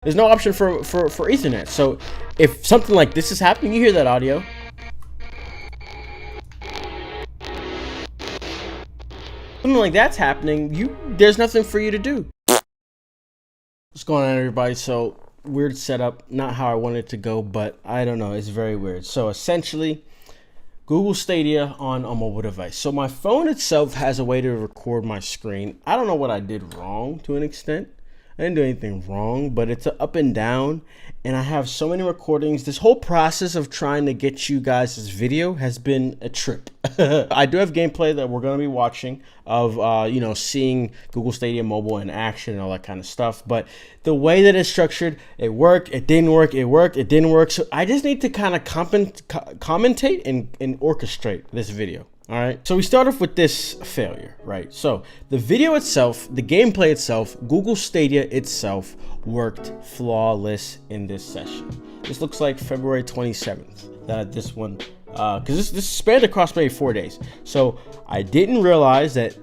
There's no option for Ethernet. So if something like this is happening, you hear that audio. Something like that's happening, there's nothing for you to do. What's going on, everybody? So weird setup, not how I wanted it to go, but I don't know, it's very weird. So essentially, Google Stadia on a mobile device. So my phone itself has a way to record my screen. I don't know what I did wrong to an extent. I didn't do anything wrong, but it's up and down, and I have so many recordings. This whole process of trying to get you guys this video has been a trip. I do have gameplay that we're going to be watching of, seeing Google Stadia Mobile in action and all that kind of stuff. But the way that it's structured, it worked, it didn't work, it worked, it didn't work. So I just need to kind of commentate and orchestrate this video. All right, so we start off with this failure, right? So the video itself, the gameplay itself, Google Stadia itself worked flawless in this session. This looks like February 27th that this one, because this spanned across maybe 4 days. So I didn't realize that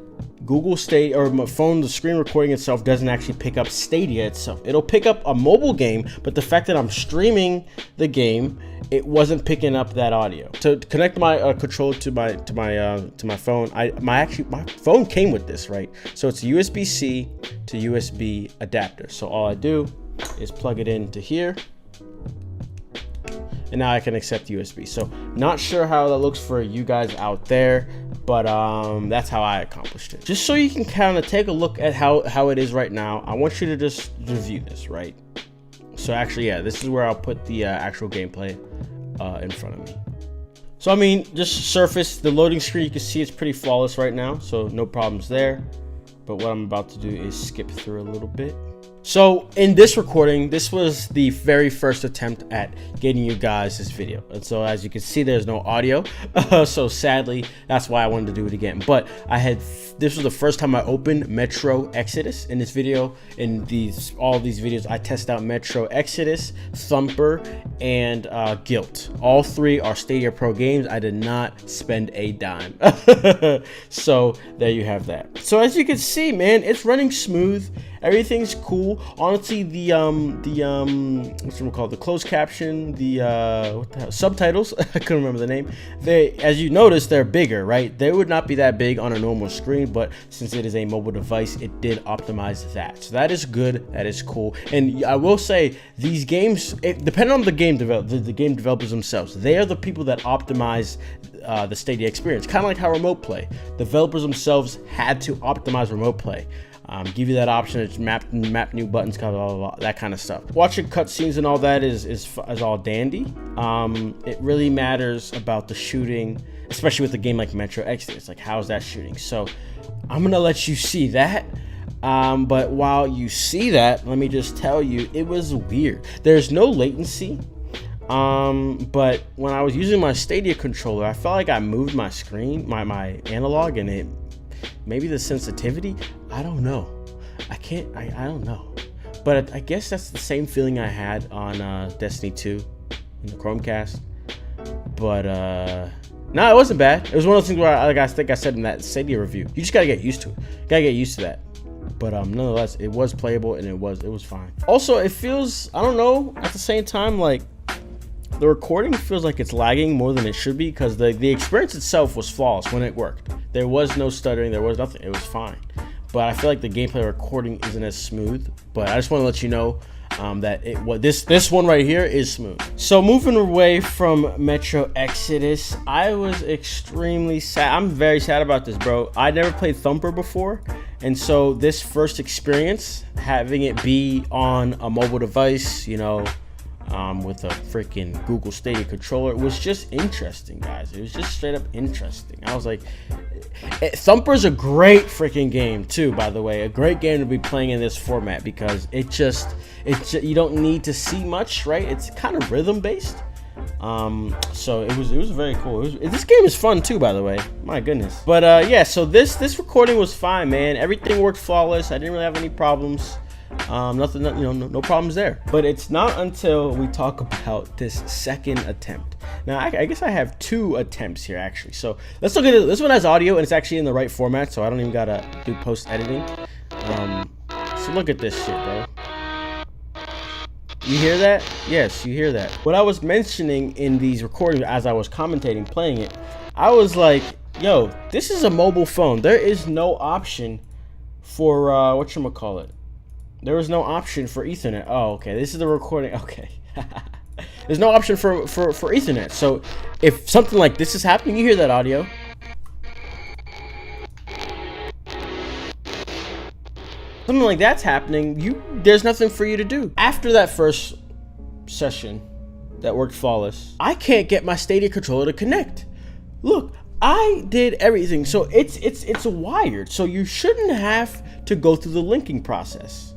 Google Stadia, or my phone, the screen recording itself doesn't actually pick up Stadia itself. It'll pick up a mobile game, but the fact that I'm streaming the game, it wasn't picking up that audio. To connect my controller to my phone, my phone came with this, right? So it's USB-C to USB adapter. So all I do is plug it into here, and now I can accept USB. So not sure how that looks for you guys out there, but that's how I accomplished it. Just so you can kind of take a look at how it is right now, I want you to just review this, right? So actually, yeah, this is where I'll put the actual gameplay in front of me. So I mean, just surface, the loading screen, you can see it's pretty flawless right now, so no problems there. But what I'm about to do is skip through a little bit. So in this recording, this was the very first attempt at getting you guys this video. And so as you can see, there's no audio. So sadly, that's why I wanted to do it again. But this was the first time I opened Metro Exodus. In this video, in all these videos, I test out Metro Exodus, Thumper, and Guilt. All three are Stadia Pro games. I did not spend a dime. So there you have that. So as you can see, man, it's running smooth. Everything's cool. Honestly, the closed caption, what the hell, subtitles, I couldn't remember the name. As you notice, they're bigger, right? They would not be that big on a normal screen, but since it is a mobile device, it did optimize that. So that is good. That is cool. And I will say, these games, depending on the game developers themselves, they are the people that optimize the Stadia experience. Kind of like how remote play. Developers themselves had to optimize remote play. Give you that option to map new buttons, blah, blah, blah, that kind of stuff. Watching cutscenes and all that is all dandy. It really matters about the shooting, especially with a game like Metro Exodus. Like, how's that shooting? So I'm gonna let you see that. But while you see that, let me just tell you, it was weird. There's no latency. But when I was using my Stadia controller, I felt like I moved my screen, my analog, and maybe the sensitivity, I don't know. I don't know. But I guess that's the same feeling I had on Destiny 2 in the Chromecast. But no, it wasn't bad. It was one of those things where, I think I said in that Stadia review, you just gotta get used to it. Gotta get used to that. But nonetheless, it was playable and it was fine. Also, it feels, I don't know, at the same time, like, the recording feels like it's lagging more than it should be, because the experience itself was flawless when it worked. There was no stuttering, there was nothing, it was fine. But I feel like the gameplay recording isn't as smooth. But I just want to let you know that this one right here is smooth. So moving away from Metro Exodus, I was extremely sad. I'm very sad about this, bro. I never played Thumper before, and so this first experience, having it be on a mobile device, with a freaking Google Stadia controller, it was just interesting, guys. It was just straight up interesting. I was like, Thumper's a great freaking game too, by the way. A great game to be playing in this format, because it's just you don't need to see much, right? It's kind of rhythm based. So it was very cool. This game is fun too, by the way. My goodness. But yeah, so this recording was fine, man. Everything worked flawless. I didn't really have any problems. Nothing, no problems there. But it's not until we talk about this second attempt. Now, I guess I have two attempts here, actually. So let's look at it. This one has audio, and it's actually in the right format, so I don't even gotta do post editing. So look at this shit, bro. You hear that? Yes, you hear that. What I was mentioning in these recordings as I was commentating, playing it, I was like, yo, this is a mobile phone. There is no option for, whatchamacallit. There is no option for Ethernet. Oh, okay. This is the recording. Okay. There's no option for Ethernet. So if something like this is happening, you hear that audio. Something like that's happening, there's nothing for you to do. After that first session that worked flawless, I can't get my Stadia controller to connect. Look, I did everything. So it's wired. So you shouldn't have to go through the linking process.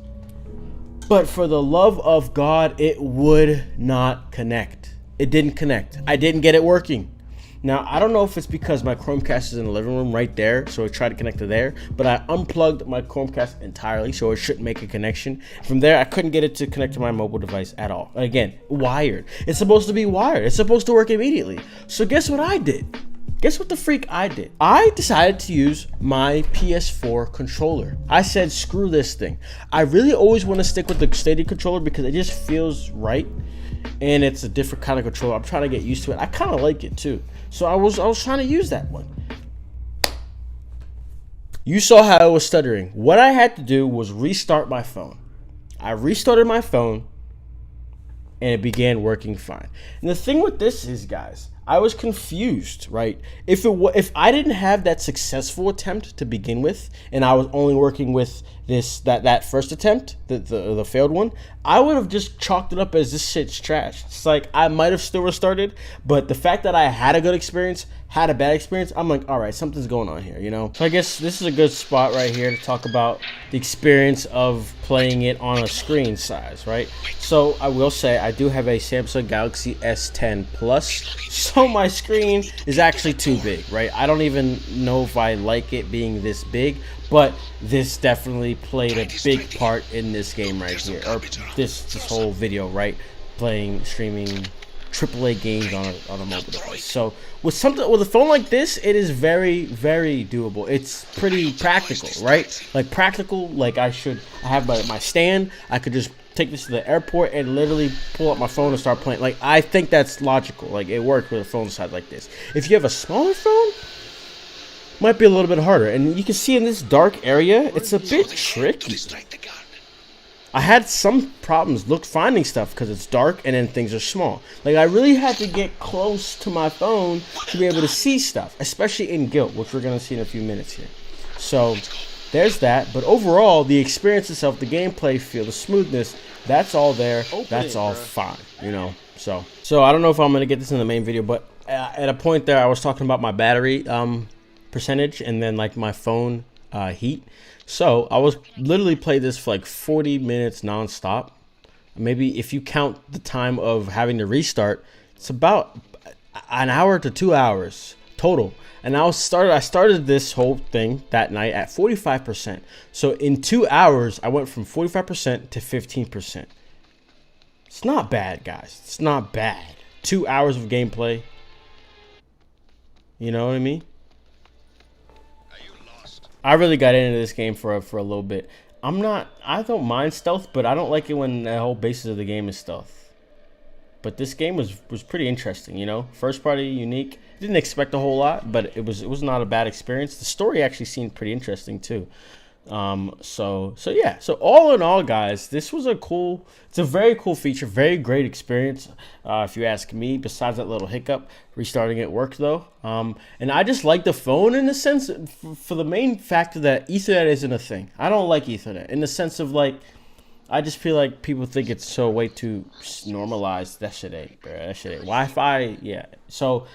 But for the love of God, it would not connect. It didn't connect. I didn't get it working. Now, I don't know if it's because my Chromecast is in the living room right there, so I tried to connect to there, but I unplugged my Chromecast entirely, so it shouldn't make a connection. From there, I couldn't get it to connect to my mobile device at all. Again, wired. It's supposed to be wired. It's supposed to work immediately. So guess what I did? Guess what the freak I did? I decided to use my PS4 controller. I said, screw this thing. I really always want to stick with the Stadia controller because it just feels right. And it's a different kind of controller. I'm trying to get used to it. I kind of like it too. So I was trying to use that one. You saw how I was stuttering. What I had to do was restart my phone. I restarted my phone and it began working fine. And the thing with this is, guys, I was confused, right? If I didn't have that successful attempt to begin with, and I was only working with that first attempt, the failed one, I would have just chalked it up as this shit's trash. It's like I might have still restarted, but the fact that I had a good experience, had a bad experience, I'm like, all right, something's going on here, you know? So I guess this is a good spot right here to talk about the experience of playing it on a screen size, right? So I will say I do have a Samsung Galaxy S10 Plus, so my screen is actually too big, right? I don't even know if I like it being this big, but this definitely played a big part in this game right here, or this whole video, right? Streaming AAA games on a mobile device. So with a phone like this, it is very, very doable. It's pretty practical, right? Like practical, like I have my stand. I could just take this to the airport and literally pull up my phone and start playing. Like I think that's logical. Like it works with a phone size like this. If you have a smaller phone, might be a little bit harder. And you can see in this dark area, it's a bit tricky. I had some problems finding stuff because it's dark and then things are small. Like I really had to get close to my phone to be able to see stuff, especially in Guild, which we're going to see in a few minutes here. So there's that. But overall, the experience itself, the gameplay feel, the smoothness, that's all there. That's all fine, you know. So I don't know if I'm going to get this in the main video, but at a point there, I was talking about my battery percentage and then like my phone heat. So I was literally playing this for like 40 minutes nonstop. Maybe if you count the time of having to restart, it's about an hour to 2 hours total. And I started this whole thing that night at 45%. So in 2 hours, I went from 45% to 15%. It's not bad, guys. It's not bad. 2 hours of gameplay. You know what I mean? I really got into this game for a little bit. I don't mind stealth, but I don't like it when the whole basis of the game is stealth. But this game was pretty interesting, you know. First party, unique. Didn't expect a whole lot, but it was not a bad experience. The story actually seemed pretty interesting too. So yeah. So all in all, guys, this was it's a very cool feature, very great experience. If you ask me, besides that little hiccup, restarting it worked though. And I just like the phone in the sense for the main factor that Ethernet isn't a thing. I don't like Ethernet in the sense of like, I just feel like people think it's so way too normalized. That shit ain't, bro. That shit ain't. Wi-Fi, yeah. So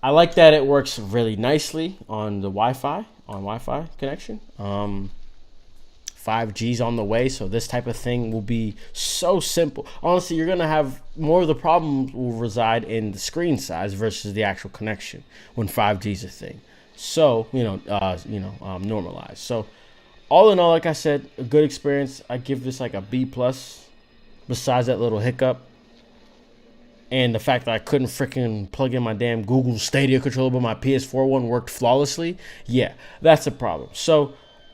I like that it works really nicely on the Wi-Fi connection. 5G's on the way, so this type of thing will be so simple. Honestly, you're gonna have more of the problems will reside in the screen size versus the actual connection when 5G's a thing. So normalized. So all in all, like I said, a good experience. I give this like a B+. Besides that little hiccup and the fact that I couldn't freaking plug in my damn Google Stadia controller, but my PS4 one worked flawlessly. Yeah, that's a problem. So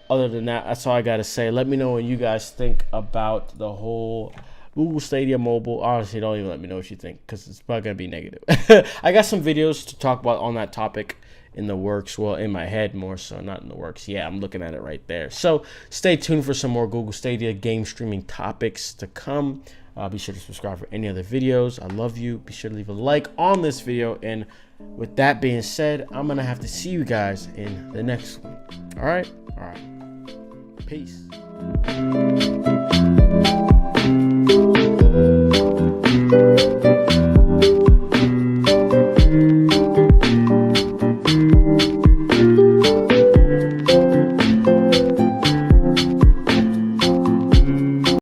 other than that, that's all I got to say. Let me know what you guys think about the whole Google Stadia Mobile. Honestly, don't even let me know what you think, because it's probably gonna be negative. I got some videos to talk about on that topic in the works. Well, in my head more so, not in the works. Yeah, I'm looking at it right there. So stay tuned for some more Google Stadia game streaming topics to come. Be sure to subscribe for any other videos. I love you. Be sure to leave a like on this video. And with that being said, I'm gonna have to see you guys in the next one. All right. Peace.